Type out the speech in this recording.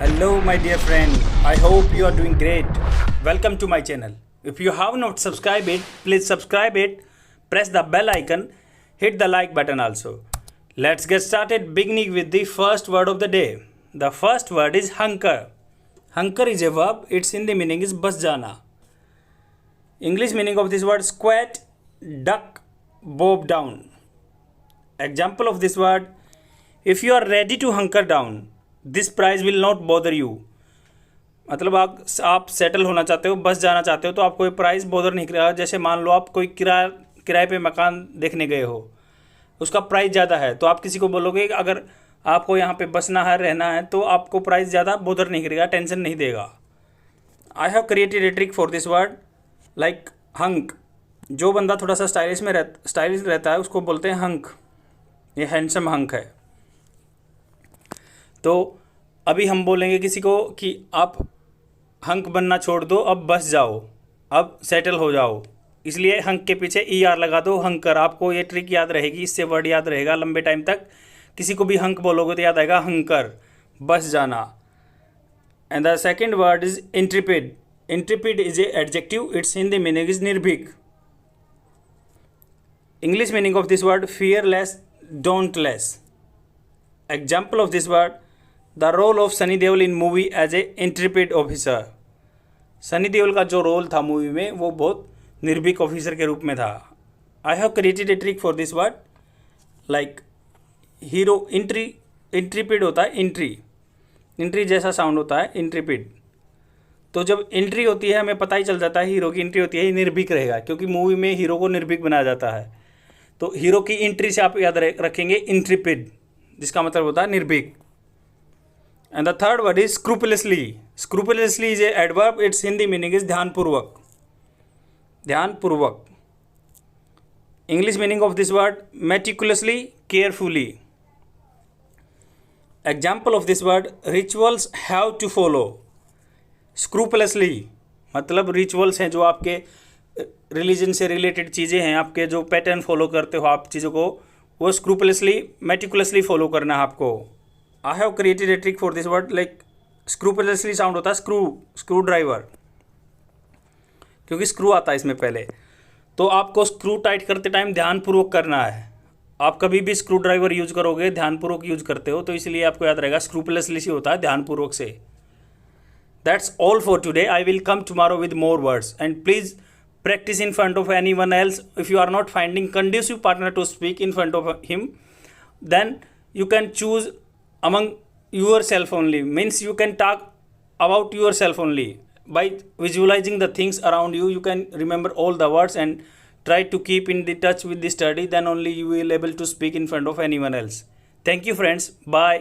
Hello, my dear friend. I hope you are doing great. Welcome to my channel. If you have not subscribed it, please subscribe it. Press the bell icon. Hit the like button also. Let's get started beginning with the first word of the day. The first word is hunker. Hunker is a verb. Its Hindi meaning is बस जाना. English meaning of this word squat, duck, bob down. Example of this word: if you are ready to hunker down, this price will not bother you. मतलब आप settle होना चाहते हो, बस जाना चाहते हो, तो आपको ये प्राइस बॉदर नहीं करेगा. जैसे मान लो आप कोई किराए पे मकान देखने गए हो, उसका प्राइस ज़्यादा है, तो आप किसी को बोलोगे अगर आपको यहाँ पे बसना है, रहना है, तो आपको प्राइस ज़्यादा बॉदर नहीं करेगा, टेंशन नहीं देगा. आई have created a trick for this word like hunk. जो बंदा थोड़ा सा स्टाइलिश रहता है उसको बोलते हैं हंक. ये हैंडसम हंक है. तो अभी हम बोलेंगे किसी को कि आप हंक बनना छोड़ दो, अब बस जाओ, अब सेटल हो जाओ. इसलिए हंक के पीछे ER लगा दो, हंकर. आपको ये ट्रिक याद रहेगी, इससे वर्ड याद रहेगा लंबे टाइम तक. किसी को भी हंक बोलोगे तो याद आएगा हंकर, बस जाना. And the second word is intrepid. Intrepid is a adjective. It's Hindi meaning is निर्भीक. English meaning of this word fearless, dauntless. Example of this word: the role of Sunny Deol in movie as a intrepid officer. Sunny Deol का जो role था movie में वो बहुत निर्भीक officer के रूप में था. I have created a trick for this word like hero. Intrepid होता है इंट्री जैसा साउंड होता है इंट्रीपिड. तो जब एंट्री होती है हमें पता ही चल जाता है हीरो की एंट्री होती है, ये निर्भीक रहेगा, क्योंकि मूवी में हीरो को निर्भीक बनाया जाता है. तो हीरो की एंट्री से आप याद रखेंगे इंट्रिपिड, जिसका मतलब होता है निर्भीक. And the third word is scrupulously. Scrupulously is a adverb. It's Hindi meaning is ध्यानपूर्वक. English meaning of this word meticulously, carefully. Example of this word rituals have to follow. Scrupulously मतलब रिचुअल्स हैं जो आपके रिलीजन से related चीज़ें हैं, आपके जो पैटर्न फॉलो करते हो आप चीज़ों को, वो स्क्रूपुलसली मेटिकुलसली फॉलो करना है आपको. I have created a trick for this word like scrupulously sound होता है स्क्रू ड्राइवर, क्योंकि स्क्रू आता है इसमें पहले. तो आपको स्क्रू टाइट करते टाइम ध्यानपूर्वक करना है. आप कभी भी स्क्रू ड्राइवर यूज करोगे ध्यानपूर्वक यूज करते हो, तो इसलिए आपको याद रहेगा स्क्रूपुलसली से होता है ध्यानपूर्वक से. That's all for today. I will come tomorrow with more words and please practice in front of anyone else. If you are not finding conducive partner to speak in front of him, then you can choose among yourself only. Means you can talk about yourself only. By visualizing the things around you, you can remember all the words and try to keep in the touch with the study. Then only you will able to speak in front of anyone else. Thank you friends. Bye.